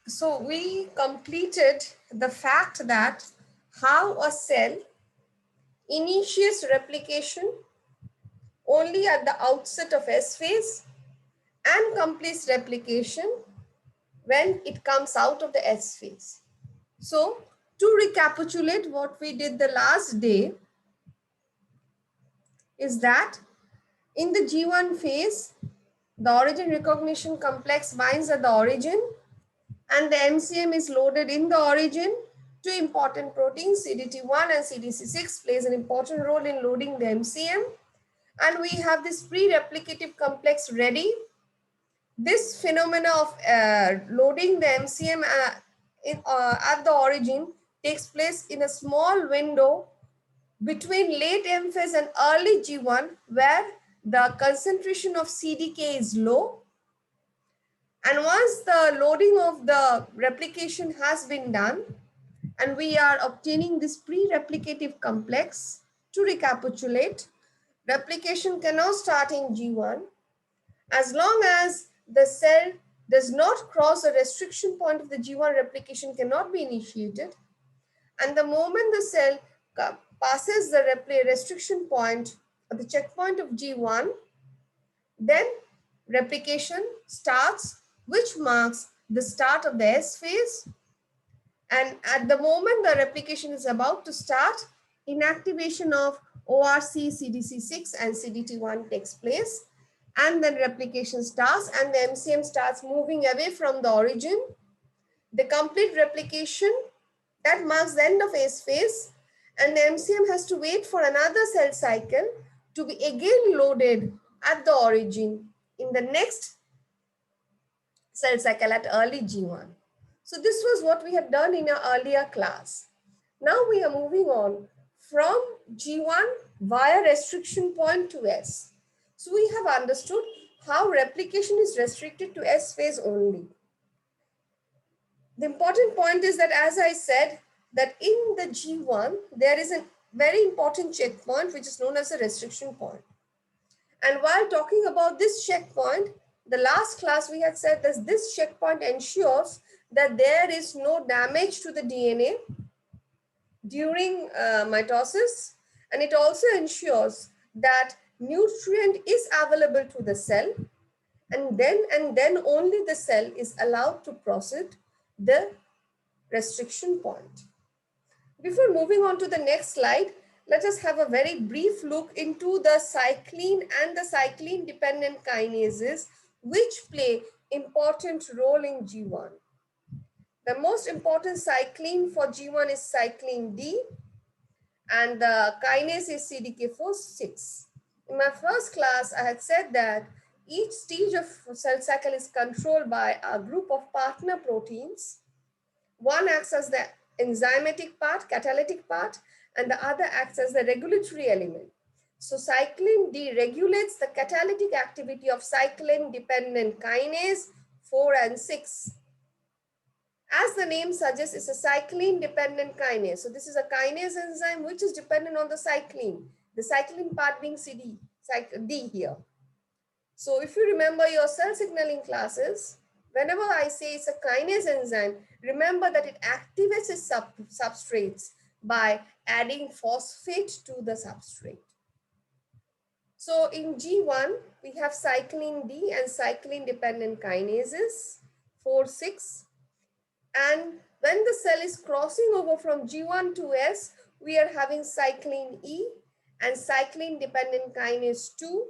So we completed the fact that how a cell initiates replication only at the outset of S phase and completes replication when it comes out of the S phase. So to recapitulate what we did the last day is that in the G1 phase, the origin recognition complex binds at the origin and the MCM is loaded in the origin. Two important proteins, CDT1 and CDC6, plays an important role in loading the MCM. And we have this pre-replicative complex ready. This phenomena of loading the MCM at the origin takes place in a small window between late M phase and early G1, where the concentration of CDK is low. And once the loading of the replication has been done, and we are obtaining this pre-replicative complex, to recapitulate, replication cannot start in G1 as long as the cell does not cross a restriction point of the G1, replication cannot be initiated. And the moment the cell passes the restriction point or the checkpoint of G1, then replication starts, which marks the start of the S phase. And at the moment the replication is about to start, inactivation of ORC, CDC6 and CDT1 takes place. And then replication starts and the MCM starts moving away from the origin. The complete replication, that marks the end of S phase, and the MCM has to wait for another cell cycle to be again loaded at the origin in the next cell cycle at early G1. So this was what we had done in our earlier class. Now we are moving on from G1 via restriction point to S. So we have understood how replication is restricted to S phase only. The important point is that, as I said, that in the G1, there is a very important checkpoint which is known as a restriction point. And while talking about this checkpoint, the last class we had said that this checkpoint ensures that there is no damage to the DNA during mitosis, and it also ensures that nutrient is available to the cell, and then only the cell is allowed to proceed the restriction point. Before moving on to the next slide, let us have a very brief look into the cyclin and the cyclin dependent kinases which play important role in G1. The most important cyclin for G1 is cyclin D, and the kinase is CDK4/6. In my first class, I had said that each stage of cell cycle is controlled by a group of partner proteins. One acts as the enzymatic part, catalytic part, and the other acts as the regulatory element. So cyclin D regulates the catalytic activity of cyclin-dependent kinase 4 and 6. As the name suggests, it's a cyclin-dependent kinase. So this is a kinase enzyme which is dependent on the cyclin part being D here. So if you remember your cell signaling classes, whenever I say it's a kinase enzyme, remember that it activates its substrates by adding phosphate to the substrate. So in G1, we have cyclin D and cyclin-dependent kinases, 4, 6. And when the cell is crossing over from G1 to S, we are having cyclin E and cyclin-dependent kinase 2.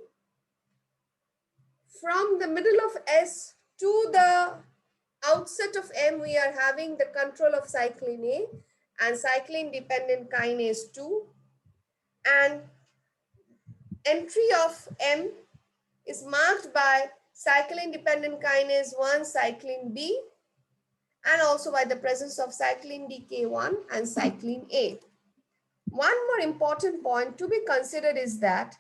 From the middle of S to the outset of M, we are having the control of cyclin A and cyclin-dependent kinase 2. And entry of M is marked by cyclin-dependent kinase 1, cyclin B, and also by the presence of cyclin DK1 and cyclin A. One more important point to be considered is that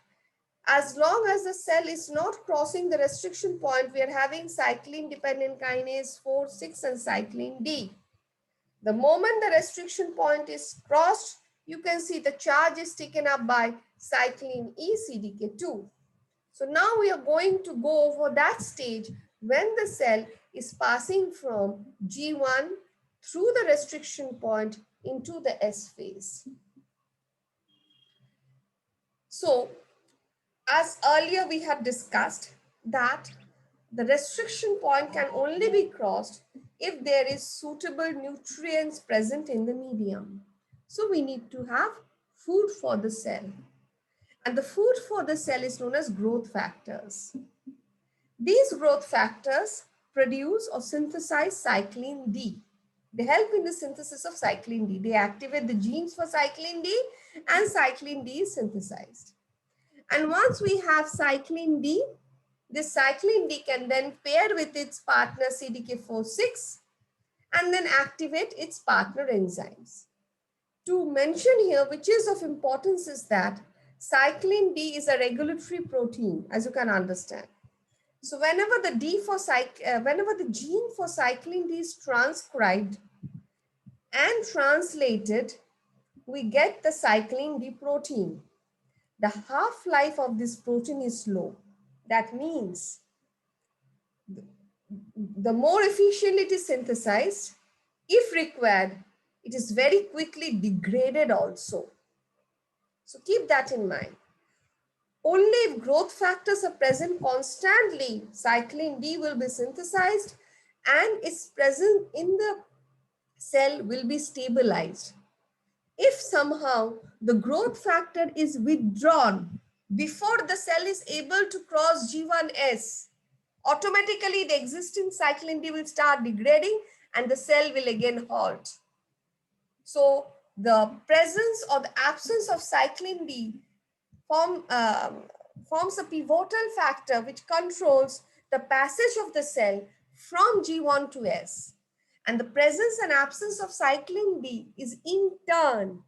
as long as the cell is not crossing the restriction point, we are having cyclin-dependent kinase 4, 6, and cyclin D. The moment the restriction point is crossed, you can see the charge is taken up by cyclin E, CDK2. So now we are going to go over that stage when the cell is passing from G1 through the restriction point into the S phase. So, as earlier we had discussed that the restriction point can only be crossed if there is suitable nutrients present in the medium. So we need to have food for the cell. And the food for the cell is known as growth factors. These growth factors produce or synthesize cyclin D. They help in the synthesis of cyclin D. They activate the genes for cyclin D and cyclin D is synthesized. And once we have cyclin D, this cyclin D can then pair with its partner CDK4/6 and then activate its partner enzymes. To mention here, which is of importance, is that cyclin D is a regulatory protein, as you can understand. So whenever the gene for cyclin D is transcribed and translated, we get the cyclin D protein. The half-life of this protein is low. That means the more efficiently it is synthesized, if required, it is very quickly degraded also. So keep that in mind. Only if growth factors are present constantly, cyclin D will be synthesized and its presence in the cell will be stabilized. If somehow the growth factor is withdrawn before the cell is able to cross G1S, automatically the existing cyclin D will start degrading and the cell will again halt. So the presence or the absence of cyclin D forms a pivotal factor which controls the passage of the cell from G1 to S. And the presence and absence of cyclin D is in turn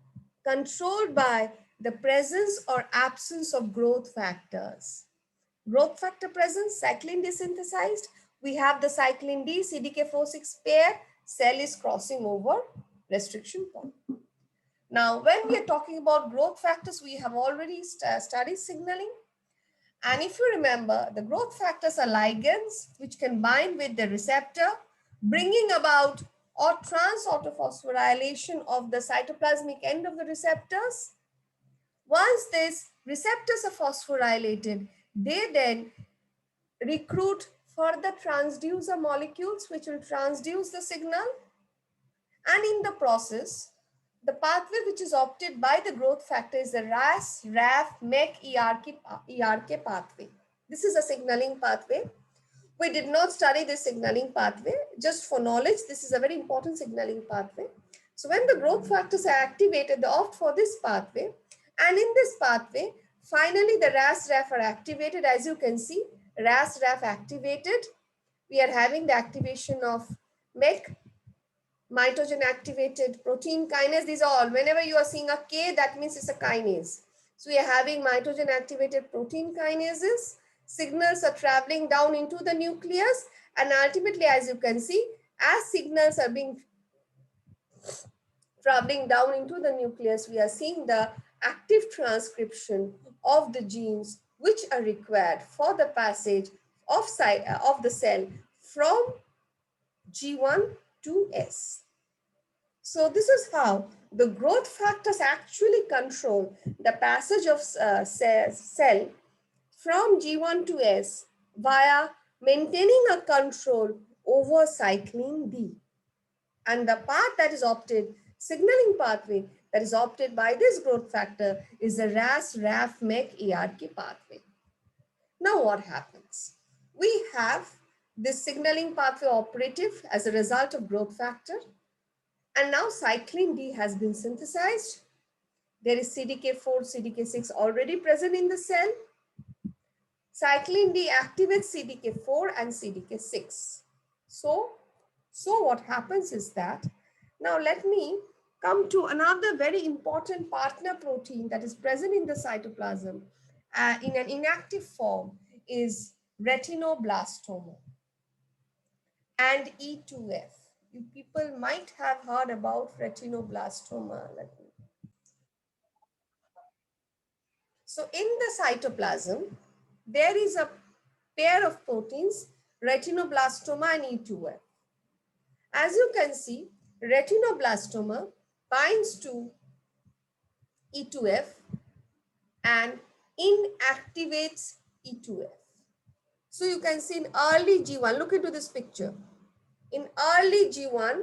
controlled by the presence or absence of growth factors. Growth factor presence, cyclin D synthesized. We have the cyclin D CDK4/6 pair, cell is crossing over restriction point. Now, when we are talking about growth factors, we have already studied signaling. And if you remember, the growth factors are ligands which can bind with the receptor, bringing about or trans-autophosphorylation of the cytoplasmic end of the receptors. Once these receptors are phosphorylated, they then recruit further transducer molecules which will transduce the signal. And in the process, the pathway which is opted by the growth factor is the RAS, RAF, MEK, ERK pathway. This is a signaling pathway. We did not study this signaling pathway. Just for knowledge, this is a very important signaling pathway. So when the growth factors are activated, they opt for this pathway. And in this pathway, finally the RAS, RAF are activated. As you can see, RAS, RAF activated. We are having the activation of MEK, mitogen activated protein kinase. These are all, whenever you are seeing a K, that means it's a kinase. So we are having mitogen activated protein kinases. Signals are traveling down into the nucleus, and ultimately, as you can see, as signals are being traveling down into the nucleus, we are seeing the active transcription of the genes which are required for the passage of the cell from G1 to S. So this is how the growth factors actually control the passage of cell from G1 to S via maintaining a control over cyclin D. And the path that is opted, signaling pathway that is opted by this growth factor is the RAS, RAF, MEK, ERK pathway. Now what happens? We have this signaling pathway operative as a result of growth factor. And now cyclin D has been synthesized. There is CDK4, CDK6 already present in the cell. Cyclin D activates CDK4 and CDK6. So what happens is that, now let me come to another very important partner protein that is present in the cytoplasm in an inactive form is retinoblastoma and E2F. You people might have heard about retinoblastoma. So in the cytoplasm, there is a pair of proteins retinoblastoma and E2F. As you can see, retinoblastoma binds to E2F and inactivates E2F. So you can see in early G1, look into this picture. In early G1,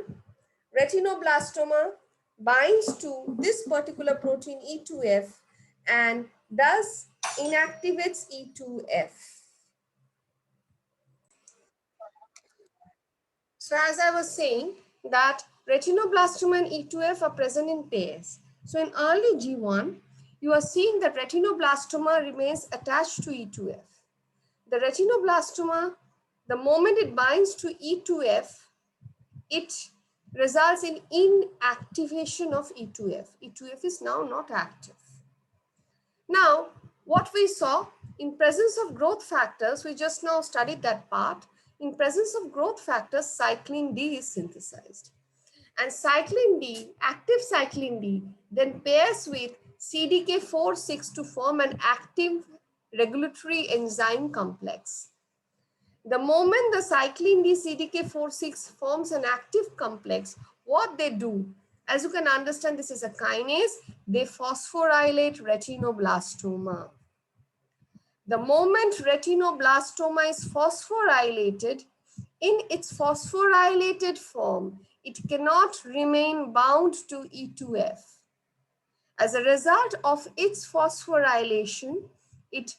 retinoblastoma binds to this particular protein E2F and thus inactivates E2F. So as I was saying that retinoblastoma and E2F are present in pairs. So in early G1, you are seeing that retinoblastoma remains attached to E2F. The retinoblastoma, the moment it binds to E2F, it results in inactivation of E2F. E2F is now not active. Now, what we saw in presence of growth factors, we just now studied that part. In presence of growth factors, cyclin D is synthesized. And cyclin D, active cyclin D, then pairs with CDK4/6 to form an active regulatory enzyme complex. The moment the cyclin D CDK4/6 forms an active complex, what they do, as you can understand, this is a kinase, they phosphorylate retinoblastoma. The moment retinoblastoma is phosphorylated, in its phosphorylated form, it cannot remain bound to E2F. As a result of its phosphorylation, it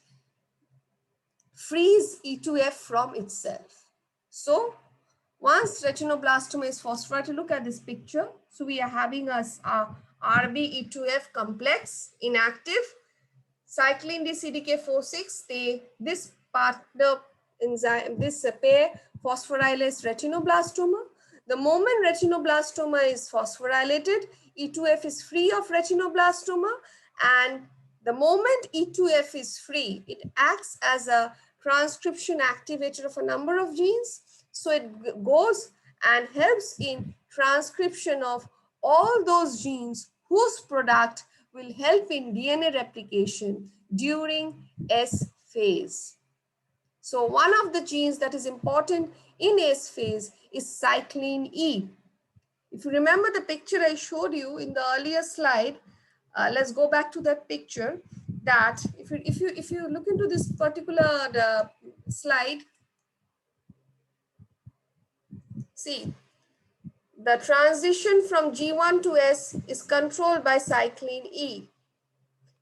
frees E2F from itself. So once retinoblastoma is phosphorylated, look at this picture. So we are having a RB-E2F complex inactive. Cyclin D CDK4/6, this partner enzyme, this pair phosphorylates retinoblastoma. The moment retinoblastoma is phosphorylated, E2F is free of retinoblastoma, and the moment E2F is free, it acts as a transcription activator of a number of genes. So it goes and helps in transcription of all those genes whose product will help in DNA replication during S phase. So one of the genes that is important in S phase is cyclin E. If you remember the picture I showed you in the earlier slide, let's go back to that picture. That if you look into this particular slide, see the transition from G1 to S is controlled by cyclin E.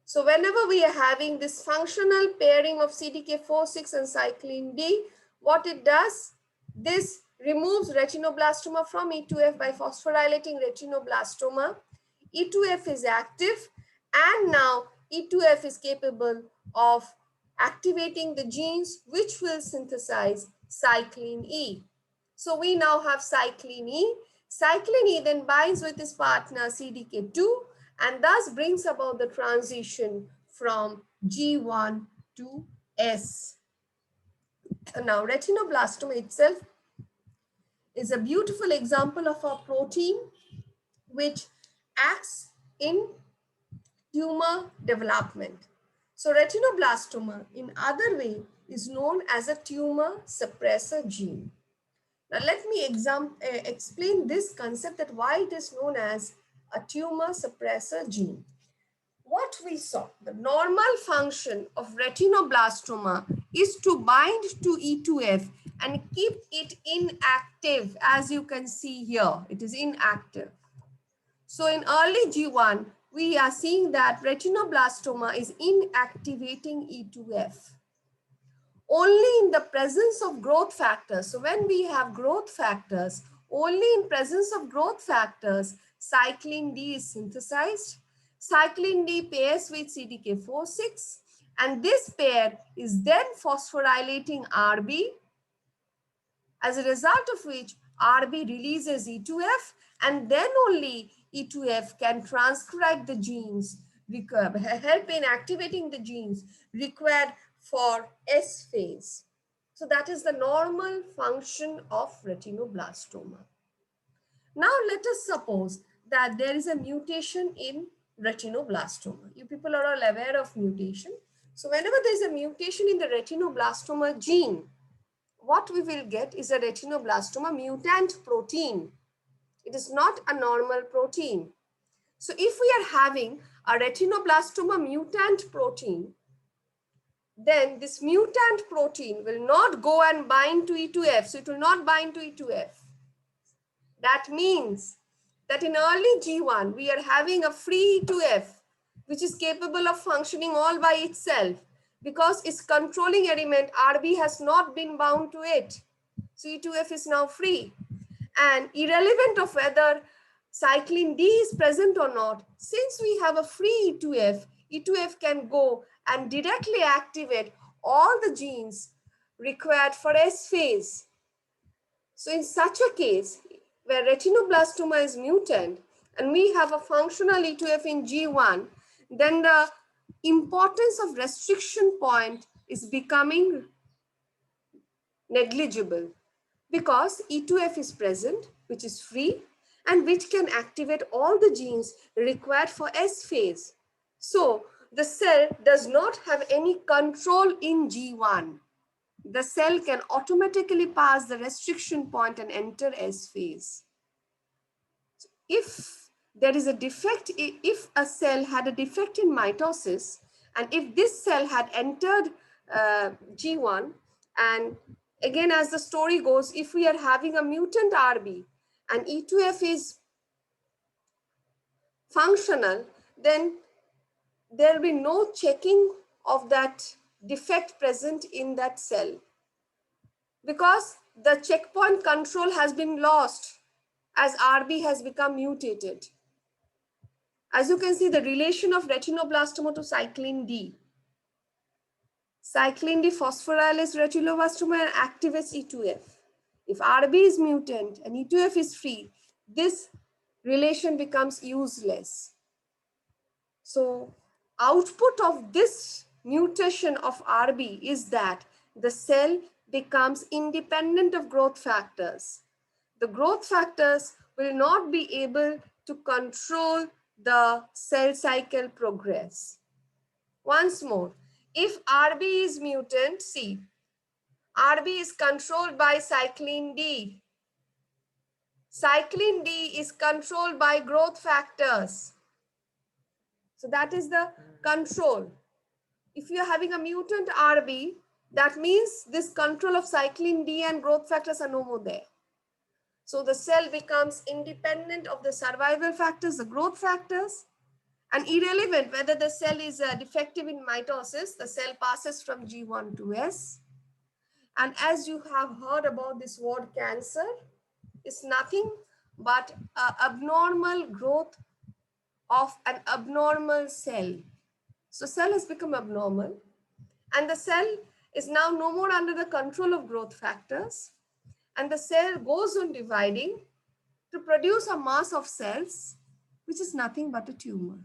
So whenever we are having this functional pairing of CDK4/6 and cyclin D, what it does, this removes retinoblastoma from E2F by phosphorylating retinoblastoma. E2F is active, and now E2F is capable of activating the genes which will synthesize cyclin E. So we now have cyclin E. Cyclin E then binds with its partner CDK2 and thus brings about the transition from G1 to S. Now, retinoblastoma itself is a beautiful example of a protein which acts in tumor development. So retinoblastoma in other way is known as a tumor suppressor gene. Now let me explain this concept, that why it is known as a tumor suppressor gene. What we saw, the normal function of retinoblastoma is to bind to E2F and keep it inactive. As you can see here, it is inactive. So in early G1, we are seeing that retinoblastoma is inactivating E2F. Only in the presence of growth factors. So when we have growth factors, only in presence of growth factors, cyclin D is synthesized. Cyclin D pairs with CDK4/6, and this pair is then phosphorylating RB, as a result of which RB releases E2F, and then only E2F can transcribe the genes, help in activating the genes required for S phase. So that is the normal function of retinoblastoma. Now let us suppose that there is a mutation in retinoblastoma. You people are all aware of mutation. So whenever there is a mutation in the retinoblastoma gene, what we will get is a retinoblastoma mutant protein. It is not a normal protein. So if we are having a retinoblastoma mutant protein, then this mutant protein will not go and bind to E2F. So it will not bind to E2F. That means that in early G1, we are having a free E2F, which is capable of functioning all by itself because its controlling element RB has not been bound to it. So E2F is now free. And irrelevant of whether cyclin D is present or not, since we have a free E2F, E2F can go and directly activate all the genes required for S phase. So in such a case, where retinoblastoma is mutant and we have a functional E2F in G1, then the importance of restriction point is becoming negligible because E2F is present, which is free and which can activate all the genes required for S phase. So the cell does not have any control in G1. The cell can automatically pass the restriction point and enter S phase. If there is a defect, if a cell had a defect in mitosis, and if this cell had entered G1, and again, as the story goes, if we are having a mutant RB and E2F is functional, then there will be no checking of that defect present in that cell because the checkpoint control has been lost as RB has become mutated. As you can see, the relation of retinoblastoma to cyclin D. Cyclin D phosphorylates retinoblastoma and activates E2F. If RB is mutant and E2F is free, this relation becomes useless. So output of this mutation of RB is that the cell becomes independent of growth factors. The growth factors will not be able to control the cell cycle progress. Once more, if RB is mutant, see, RB is controlled by cyclin D. Cyclin D is controlled by growth factors. So that is the control. If you're having a mutant RB, that means this control of cyclin D and growth factors are no more there. So the cell becomes independent of the survival factors, the growth factors, and irrelevant whether the cell is defective in mitosis, the cell passes from G1 to S. And as you have heard about this word cancer, it's nothing but abnormal growth of an abnormal cell. So cell has become abnormal and the cell is now no more under the control of growth factors, and the cell goes on dividing to produce a mass of cells, which is nothing but a tumor.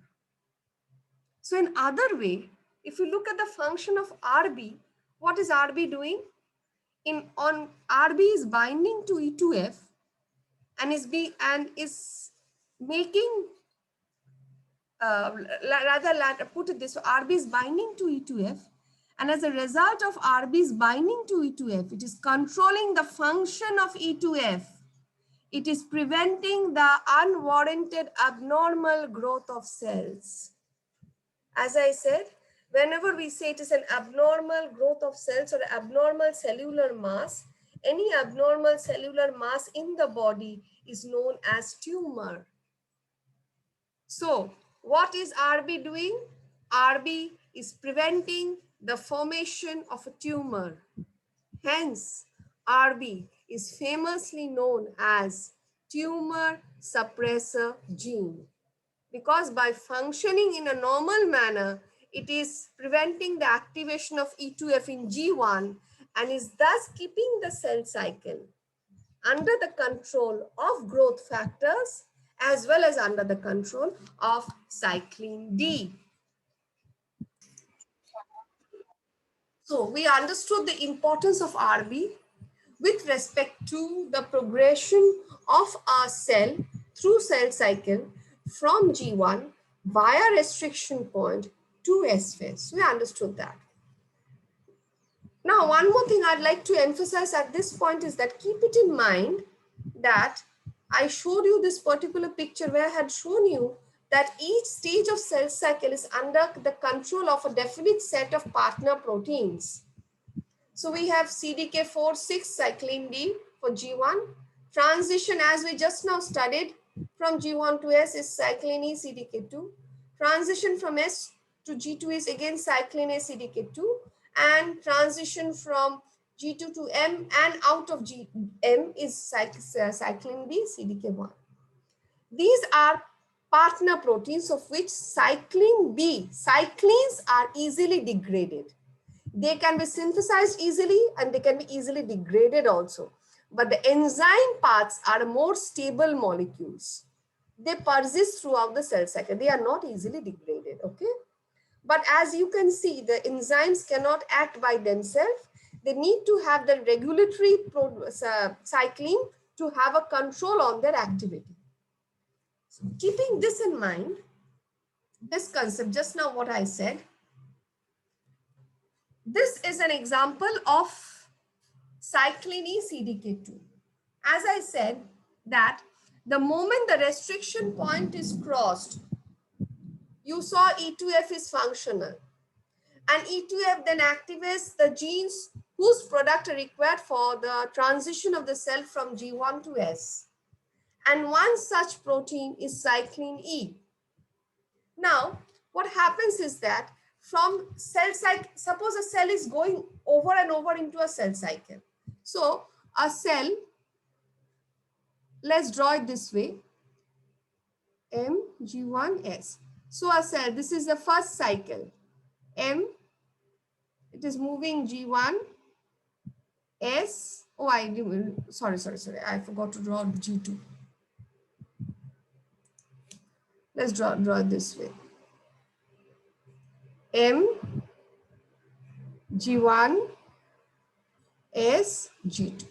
So in other way, if you look at the function of RB, what is RB doing? RB is binding to E2F and is making put it this way, RB is binding to E2F, and as a result of RB's binding to E2F, it is controlling the function of E2F. It is preventing the unwarranted abnormal growth of cells. As I said, whenever we say it is an abnormal growth of cells or abnormal cellular mass, any abnormal cellular mass in the body is known as tumor. So what is RB doing? RB is preventing the formation of a tumor. Hence, RB is famously known as tumor suppressor gene, because by functioning in a normal manner, it is preventing the activation of E2F in G1 and is thus keeping the cell cycle under the control of growth factors as well as under the control of cyclin D. So we understood the importance of RB with respect to the progression of our cell through cell cycle from G1 via restriction point to S phase. We understood that. Now, one more thing I'd like to emphasize at this point is that keep it in mind that I showed you this particular picture where I had shown you that each stage of cell cycle is under the control of a definite set of partner proteins. So we have CDK4/6 cyclin D for G1. Transition, as we just now studied, from G1 to S is cyclin E CDK2. Transition from S to G2 is again cyclin A CDK2. And transition from G2 to M and out of M is cyclin B CDK1. These are partner proteins of which cyclin B, cyclins are easily degraded. They can be synthesized easily and they can be easily degraded also. But the enzyme parts are more stable molecules. They persist throughout the cell cycle. They are not easily degraded, okay? But as you can see, the enzymes cannot act by themselves. They need to have the regulatory cycling to have a control on their activity. So keeping this in mind, this concept, just now what I said, this is an example of cyclin E CDK2. As I said that the moment the restriction point is crossed, you saw E2F is functional. And E2F then activates the genes whose product are required for the transition of the cell from G1 to S. And one such protein is cyclin E. Now, what happens is that from cell cycle, suppose a cell is going over and over into a cell cycle. So a cell, let's draw it this way, M, G1, S. So a cell, this is the first cycle, M, it is moving G1, S, oh, sorry, I forgot to draw G2. Let's draw it this way. M, G1, S, G2.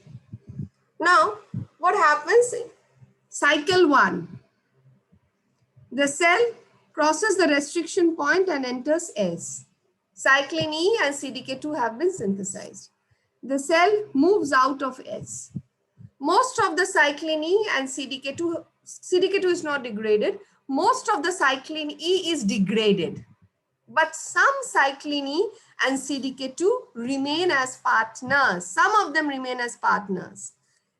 Now, what happens? Cycle 1. The cell crosses the restriction point and enters S. Cyclin E and CDK2 have been synthesized. The cell moves out of S. Most of the cyclin E and CDK2 is not degraded. Most of the cyclin E is degraded. But some cyclin E and CDK2 remain as partners. Some of them remain as partners.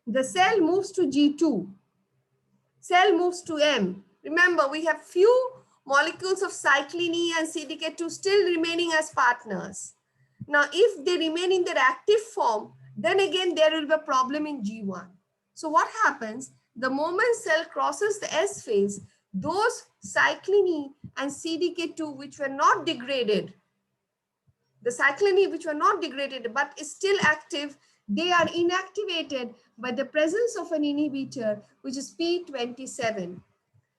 The cell moves to G2. Cell moves to M. Remember, we have few molecules of cyclin E and CDK2 still remaining as partners. Now, if they remain in their active form, then again there will be a problem in G1. So what happens? The moment cell crosses the S phase, those cyclin E and CDK2 which were not degraded, the cyclin E which were not degraded but is still active, they are inactivated by the presence of an inhibitor which is P27.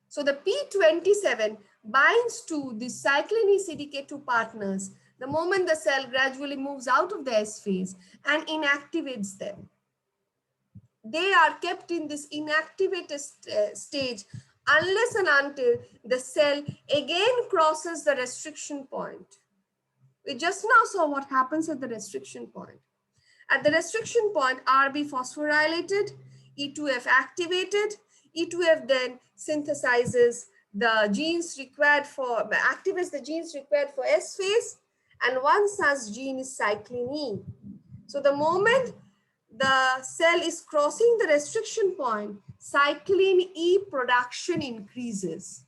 So the P27 binds to the cyclin E CDK2 partners the moment the cell gradually moves out of the S phase and inactivates them. They are kept in this inactivated stage unless and until the cell again crosses the restriction point. We just now saw what happens at the restriction point. At the restriction point, RB phosphorylated, E2F activated, E2F then synthesizes the genes required for, activates the genes required for S phase, and one such gene is cyclin E. So the moment the cell is crossing the restriction point, cyclin E production increases.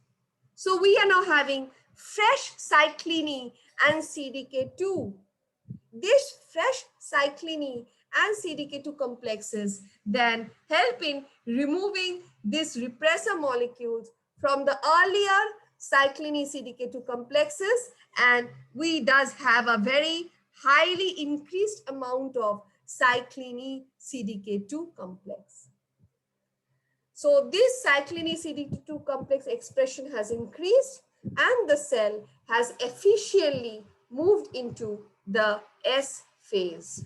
So we are now having fresh cyclin E and CDK2. These fresh cyclin E and CDK2 complexes then help in removing these repressor molecules from the earlier cyclin E CDK2 complexes, and we does have a very highly increased amount of cyclin E CDK2 complex. So this cyclin E CDK2 complex expression has increased and the cell has efficiently moved into the S phase.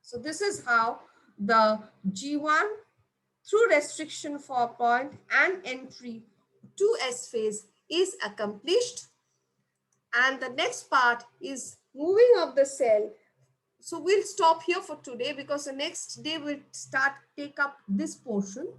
So this is how the G1 through restriction for point and entry to S phase is accomplished. And the next part is moving of the cell So we'll stop here for today because the next day we'll take up this portion.